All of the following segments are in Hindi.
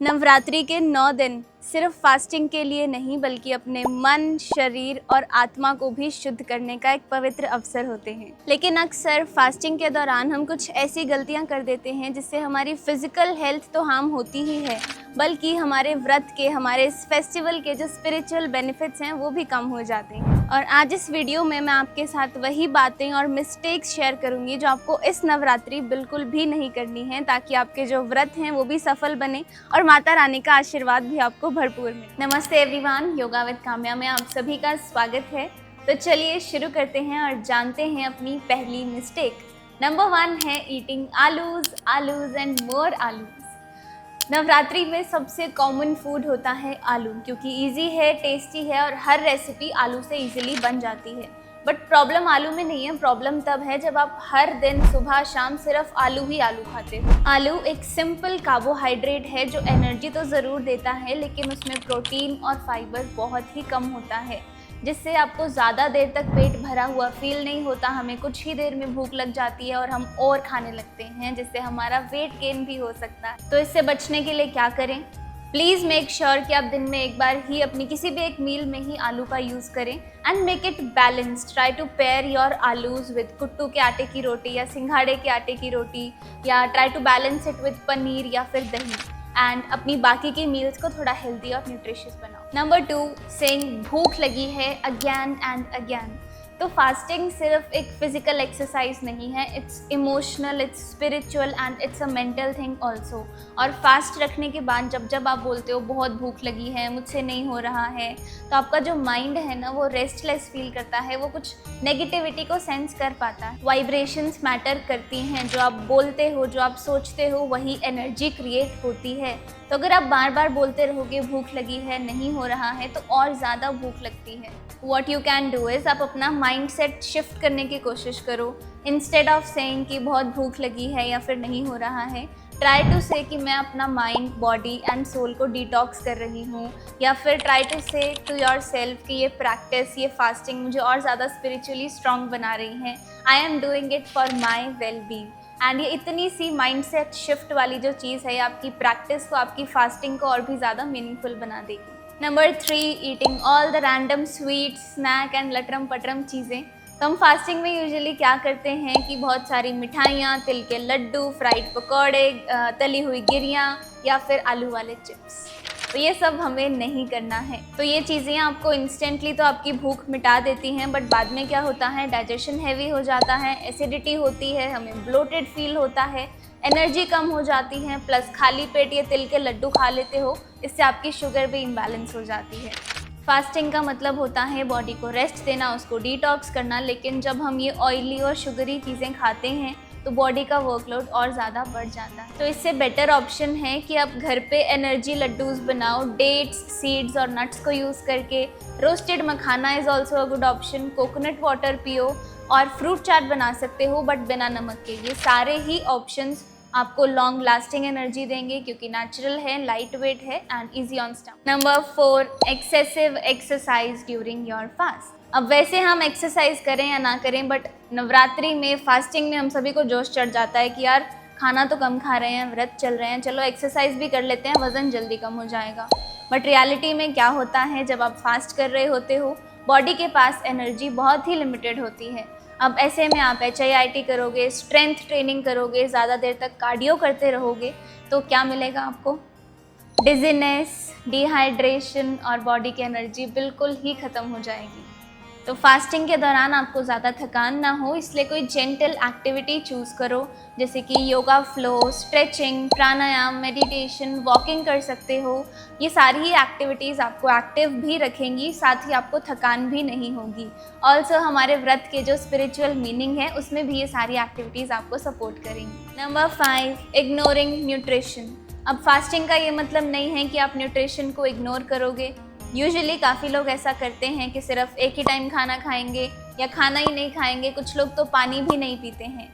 नवरात्रि के 9 दिन सिर्फ फास्टिंग के लिए नहीं बल्कि अपने मन, शरीर और आत्मा को भी शुद्ध करने का एक पवित्र अवसर होते हैं। लेकिन अक्सर फास्टिंग के दौरान हम कुछ ऐसी गलतियां कर देते हैं जिससे हमारी फिजिकल हेल्थ तो हार्म होती ही है, बल्कि हमारे व्रत के, हमारे इस फेस्टिवल के जो स्पिरिचुअल बेनिफिट्स हैं वो भी कम हो जाते हैं। और आज इस वीडियो में मैं आपके साथ वही बातें और मिस्टेक्स शेयर करूंगी जो आपको इस नवरात्रि बिल्कुल भी नहीं करनी है, ताकि आपके जो व्रत हैं वो भी सफल बने और माता रानी का आशीर्वाद भी आपको भरपूर मिले। नमस्ते एवरीवन, योगा विद काम्या में आप सभी का स्वागत है। तो चलिए शुरू करते हैं और जानते हैं अपनी पहली मिस्टेक। नंबर 1 है ईटिंग आलूज एंड मोर आलूज। नवरात्रि में सबसे कॉमन फूड होता है आलू, क्योंकि इजी है, टेस्टी है और हर रेसिपी आलू से इजीली बन जाती है। बट प्रॉब्लम आलू में नहीं है, प्रॉब्लम तब है जब आप हर दिन सुबह शाम सिर्फ आलू ही आलू खाते हो। आलू एक सिंपल कार्बोहाइड्रेट है जो एनर्जी तो ज़रूर देता है, लेकिन उसमें प्रोटीन और फाइबर बहुत ही कम होता है, जिससे आपको ज़्यादा देर तक पेट भरा हुआ फील नहीं होता। हमें कुछ ही देर में भूख लग जाती है और हम और खाने लगते हैं, जिससे हमारा वेट गेन भी हो सकता है। तो इससे बचने के लिए क्या करें? प्लीज़ मेक श्योर कि आप दिन में एक बार ही अपनी किसी भी एक मील में ही आलू का यूज़ करें and make it balanced. Try to pair your aloos with kuttu के आटे की रोटी या सिंघाड़े के आटे की रोटी, या try to balance it with paneer या फिर दही, एंड अपनी बाकी की मील्स को थोड़ा हेल्दी और न्यूट्रिशियस बनाओ। नंबर 2, सेइंग भूख लगी है अगेन एंड अगेन। तो फास्टिंग सिर्फ एक फिजिकल एक्सरसाइज नहीं है, it's emotional, it's spiritual and it's a mental thing also. और फास्ट रखने के बाद जब आप बोलते हो बहुत भूख लगी है, मुझसे नहीं हो रहा है, तो आपका जो माइंड है ना वो रेस्टलेस फील करता है, वो कुछ नेगेटिविटी को सेंस कर पाता है। वाइब्रेशंस मैटर करती हैं, जो आप बोलते हो, जो आप सोचते हो, वही एनर्जी क्रिएट होती है। तो अगर आप बार बार बोलते रहोगे भूख लगी है, नहीं हो रहा है, तो और ज़्यादा भूख लगती है। What you can do is आप अपना माइंड सेट शिफ्ट करने की कोशिश करो। इंस्टेड ऑफ सेइंग कि बहुत भूख लगी है या फिर नहीं हो रहा है, ट्राई टू से कि मैं अपना माइंड, बॉडी एंड सोल को डिटॉक्स कर रही हूँ, या फिर ट्राई टू से टू योर सेल्फ कि ये प्रैक्टिस, ये फास्टिंग मुझे और ज़्यादा स्पिरिचुअली स्ट्रॉन्ग बना रही है। I am doing it for my well being. And ये इतनी सी माइंड सेट शिफ्ट वाली जो चीज़ है, आपकी प्रैक्टिस को, आपकी फास्टिंग को और भी ज़्यादा मीनिंगफुल बना देगी। Number 3, eating all the random sweet, snack and लटरम पटरम चीज़ें। तो हम फास्टिंग में यूजुअली क्या करते हैं कि बहुत सारी मिठाइयाँ, तिल के लड्डू, फ्राइड पकौड़े, तली हुई गिरियाँ या फिर आलू वाले चिप्स। तो ये सब हमें नहीं करना है। तो ये चीज़ें आपको इंस्टेंटली तो आपकी भूख मिटा देती हैं, बट बाद में क्या होता है, डाइजेशन हैवी हो जाता है, एसिडिटी होती है, हमें ब्लोटेड फील होता है, एनर्जी कम हो जाती है, प्लस खाली पेट ये तिल के लड्डू खा लेते हो, इससे आपकी शुगर भी इम्बैलेंस हो जाती है। फास्टिंग का मतलब होता है बॉडी को रेस्ट देना, उसको डिटॉक्स करना, लेकिन जब हम ये ऑयली और शुगरी चीज़ें खाते हैं तो बॉडी का वर्कलोड और ज़्यादा बढ़ जाता है। तो इससे बेटर ऑप्शन है कि आप घर पे एनर्जी लड्डूज बनाओ, डेट्स, सीड्स और नट्स को यूज़ करके। Roasted makhana is also a good option. Coconut water पियो और फ्रूट चाट बना सकते हो बट बिना नमक के। ये सारे ही ऑप्शंस आपको लॉन्ग लास्टिंग एनर्जी देंगे, क्योंकि नेचुरल है, लाइट वेट है and easy on stomach. Number 4, excessive exercise during your fast. अब वैसे हम एक्सरसाइज करें या ना करें, बट नवरात्रि में, फास्टिंग में हम सभी को जोश चढ़ जाता है कि यार खाना तो कम खा रहे हैं, व्रत चल रहे हैं, चलो एक्सरसाइज भी कर लेते हैं, वज़न जल्दी कम हो जाएगा। बट रियलिटी में क्या होता है, जब आप फास्ट कर रहे होते हो, बॉडी के पास एनर्जी बहुत ही लिमिटेड होती है। अब ऐसे में आप HIIT करोगे, स्ट्रेंथ ट्रेनिंग करोगे, ज़्यादा देर तक कार्डियो करते रहोगे, तो क्या मिलेगा आपको? डिजीनेस, डिहाइड्रेशन और बॉडी की एनर्जी बिल्कुल ही ख़त्म हो जाएगी। तो फास्टिंग के दौरान आपको ज़्यादा थकान ना हो, इसलिए कोई जेंटल एक्टिविटी चूज़ करो, जैसे कि योगा फ्लो, स्ट्रेचिंग, प्राणायाम, मेडिटेशन, वॉकिंग कर सकते हो। ये सारी ही एक्टिविटीज़ आपको एक्टिव भी रखेंगी, साथ ही आपको थकान भी नहीं होगी। ऑल्सो हमारे व्रत के जो स्पिरिचुअल मीनिंग है उसमें भी ये सारी एक्टिविटीज़ आपको सपोर्ट करेंगी। Number 5, ignoring nutrition. अब फास्टिंग का ये मतलब नहीं है कि आप न्यूट्रिशन को इग्नोर करोगे। यूजुअली काफ़ी लोग ऐसा करते हैं कि सिर्फ एक ही टाइम खाना खाएंगे या खाना ही नहीं खाएंगे, कुछ लोग तो पानी भी नहीं पीते हैं।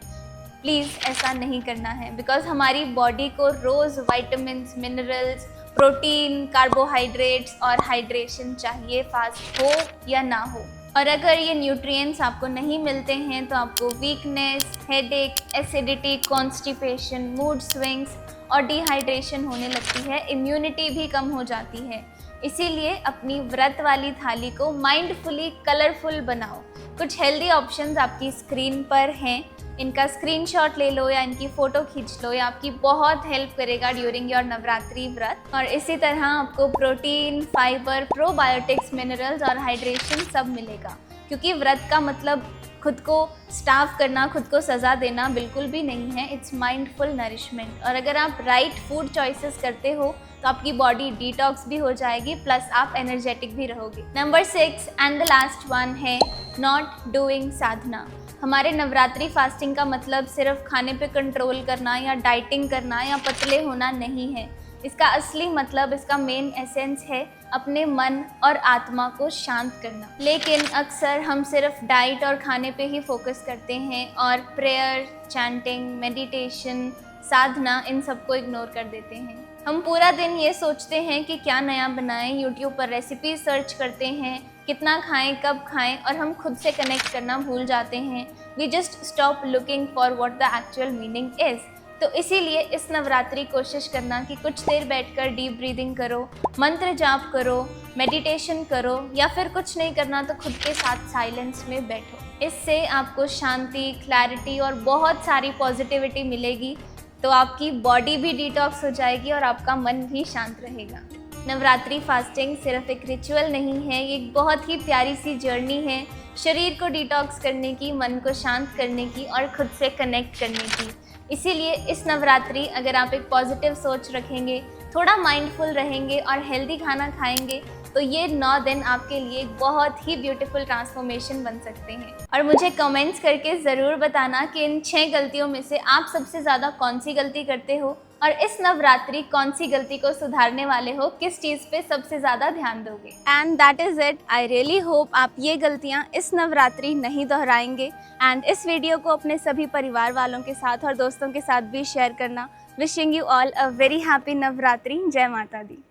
प्लीज़ ऐसा नहीं करना है, बिकॉज हमारी बॉडी को रोज़ विटामिन्स, मिनरल्स, प्रोटीन, कार्बोहाइड्रेट्स और हाइड्रेशन चाहिए, फास्ट हो या ना हो। और अगर ये न्यूट्रिएंट्स आपको नहीं मिलते हैं तो आपको weakness, headache, acidity, constipation, mood swings और डिहाइड्रेशन होने लगती है, इम्यूनिटी भी कम हो जाती है। इसीलिए अपनी व्रत वाली थाली को माइंडफुली कलरफुल बनाओ। कुछ हेल्दी ऑप्शंस आपकी स्क्रीन पर हैं, इनका स्क्रीनशॉट ले लो या इनकी फ़ोटो खींच लो, या आपकी बहुत हेल्प करेगा ड्यूरिंग योर नवरात्रि व्रत। और इसी तरह आपको प्रोटीन, फाइबर, प्रोबायोटिक्स, मिनरल्स और हाइड्रेशन सब मिलेगा, क्योंकि व्रत का मतलब खुद को स्टार्व करना, खुद को सज़ा देना बिल्कुल भी नहीं है। It's mindful nourishment. और अगर आप राइट फूड चॉइसेस करते हो तो आपकी बॉडी डिटॉक्स भी हो जाएगी, प्लस आप एनर्जेटिक भी रहोगे। Number 6 and the last one है नॉट डूइंग साधना। हमारे नवरात्रि फास्टिंग का मतलब सिर्फ खाने पे कंट्रोल करना या डाइटिंग करना या पतले होना नहीं है। इसका असली मतलब, इसका मेन एसेंस है अपने मन और आत्मा को शांत करना। लेकिन अक्सर हम सिर्फ डाइट और खाने पे ही फोकस करते हैं और प्रेयर, चैंटिंग, मेडिटेशन, साधना, इन सबको इग्नोर कर देते हैं। हम पूरा दिन ये सोचते हैं कि क्या नया बनाएं, यूट्यूब पर रेसिपी सर्च करते हैं, कितना खाएं, कब खाएं, और हम खुद से कनेक्ट करना भूल जाते हैं। We just stop looking for what the actual meaning is. तो इसीलिए इस नवरात्रि कोशिश करना कि कुछ देर बैठकर डीप ब्रीदिंग करो, मंत्र जाप करो, मेडिटेशन करो, या फिर कुछ नहीं करना तो खुद के साथ साइलेंस में बैठो। इससे आपको शांति, क्लैरिटी और बहुत सारी पॉजिटिविटी मिलेगी। तो आपकी बॉडी भी डिटॉक्स हो जाएगी और आपका मन भी शांत रहेगा। नवरात्रि फास्टिंग सिर्फ एक रिचुअल नहीं है, ये एक बहुत ही प्यारी सी जर्नी है शरीर को डिटॉक्स करने की, मन को शांत करने की और खुद से कनेक्ट करने की। इसीलिए इस नवरात्रि अगर आप एक पॉजिटिव सोच रखेंगे, थोड़ा माइंडफुल रहेंगे और हेल्दी खाना खाएंगे, तो ये 9 दिन आपके लिए एक बहुत ही ब्यूटीफुल ट्रांसफॉर्मेशन बन सकते हैं। और मुझे कमेंट्स करके ज़रूर बताना कि इन 6 गलतियों में से आप सबसे ज़्यादा कौन सी गलती करते हो, और इस नवरात्रि कौन सी गलती को सुधारने वाले हो, किस चीज़ पे सबसे ज़्यादा ध्यान दोगे। And that is it. I really hope आप ये गलतियाँ इस नवरात्रि नहीं दोहराएंगे। एंड इस वीडियो को अपने सभी परिवार वालों के साथ और दोस्तों के साथ भी शेयर करना। Wishing you all a very happy Navratri. जय माता दी।